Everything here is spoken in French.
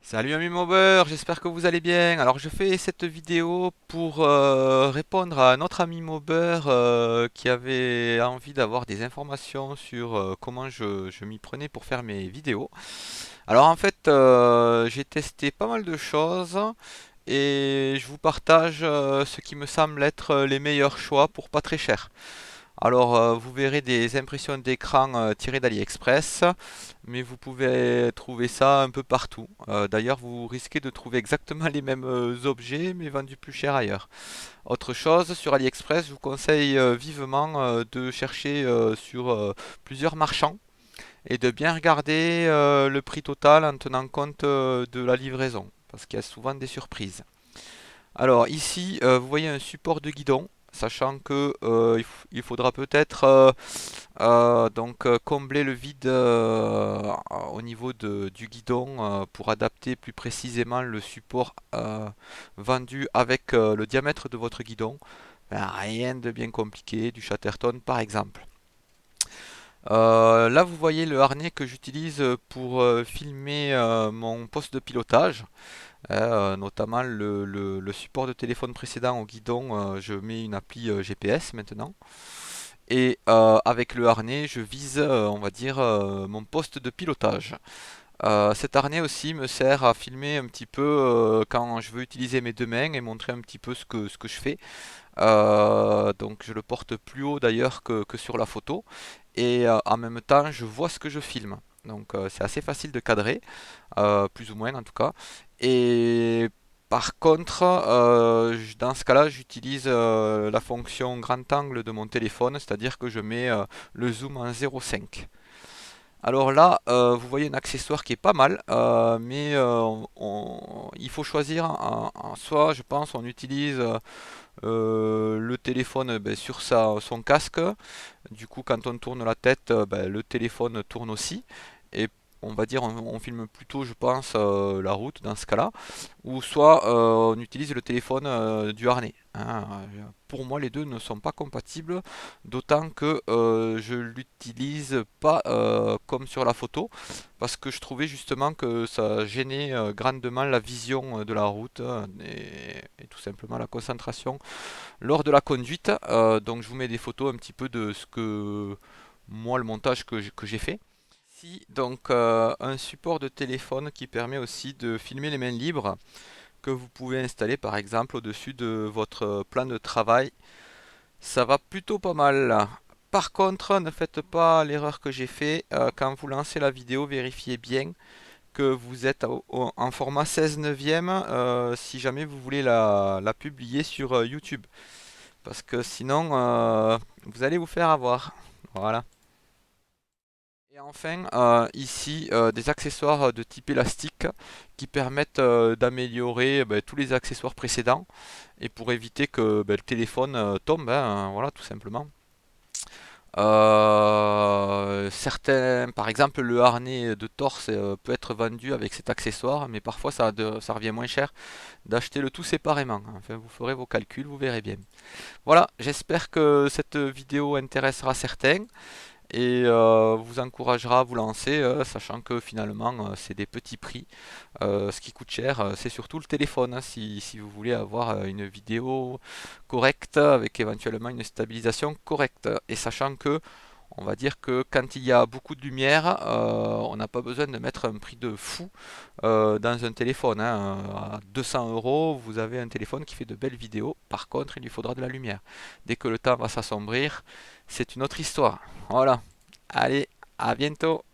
Salut ami Mobber, j'espère que vous allez bien. Alors je fais cette vidéo pour répondre à notre ami Mobber qui avait envie d'avoir des informations sur comment je m'y prenais pour faire mes vidéos. Alors en fait j'ai testé pas mal de choses et je vous partage ce qui me semble être les meilleurs choix pour pas très cher. Alors, vous verrez des impressions d'écran tirées d'AliExpress, mais vous pouvez trouver ça un peu partout. D'ailleurs, vous risquez de trouver exactement les mêmes objets, mais vendus plus cher ailleurs. Autre chose, sur AliExpress, je vous conseille vivement de chercher sur plusieurs marchands et de bien regarder le prix total en tenant compte de la livraison, parce qu'il y a souvent des surprises. Alors ici, vous voyez un support de guidon, sachant que il faudra peut-être combler le vide au niveau du guidon pour adapter plus précisément le support vendu avec le diamètre de votre guidon. Ben, rien de bien compliqué, du Chatterton par exemple. Là, vous voyez le harnais que j'utilise pour filmer mon poste de pilotage. Notamment le support de téléphone précédent au guidon, je mets une appli GPS maintenant. Et avec le harnais, je vise, on va dire, mon poste de pilotage. Cet harnais aussi me sert à filmer un petit peu quand je veux utiliser mes deux mains et montrer un petit peu ce que je fais. Donc je le porte plus haut d'ailleurs que sur la photo. Et en même temps, je vois ce que je filme. Donc c'est assez facile de cadrer, plus ou moins en tout cas. Et par contre, dans ce cas-là, j'utilise la fonction grand angle de mon téléphone, c'est-à-dire que je mets le zoom en 0,5. Alors là, vous voyez un accessoire qui est pas mal, mais il faut choisir. Soit, je pense, on utilise le téléphone ben, sur son casque. Du coup, quand on tourne la tête, ben, le téléphone tourne aussi. Et on va dire, on filme plutôt, je pense, la route dans ce cas-là. Ou soit on utilise le téléphone du harnais, hein. Pour moi, les deux ne sont pas compatibles, d'autant que je l'utilise pas comme sur la photo, parce que je trouvais justement que ça gênait grandement la vision de la route et tout simplement la concentration lors de la conduite. Donc je vous mets des photos un petit peu de ce que moi, le montage que j'ai fait. Ici, donc un support de téléphone qui permet aussi de filmer les mains libres que vous pouvez installer par exemple au-dessus de votre plan de travail. Ça va plutôt pas mal là. Par contre, ne faites pas l'erreur que j'ai fait. Quand vous lancez la vidéo, vérifiez bien que vous êtes en format 16 neuvième si jamais vous voulez la publier sur YouTube. Parce que sinon, vous allez vous faire avoir. Voilà. Et enfin, ici, des accessoires de type élastique qui permettent d'améliorer ben, tous les accessoires précédents et pour éviter que ben, le téléphone tombe, hein, voilà, tout simplement. Certains, par exemple, le harnais de torse peut être vendu avec cet accessoire, mais parfois ça revient moins cher d'acheter le tout séparément. Enfin, vous ferez vos calculs, vous verrez bien. Voilà, j'espère que cette vidéo intéressera certains et vous encouragera à vous lancer, sachant que finalement c'est des petits prix. Ce qui coûte cher, c'est surtout le téléphone, hein, si vous voulez avoir une vidéo correcte avec éventuellement une stabilisation correcte. Et sachant que on va dire que quand il y a beaucoup de lumière, on n'a pas besoin de mettre un prix de fou dans un téléphone, hein. À 200 euros, vous avez un téléphone qui fait de belles vidéos. Par contre, il lui faudra de la lumière. Dès que le temps va s'assombrir, c'est une autre histoire. Voilà. Allez, à bientôt.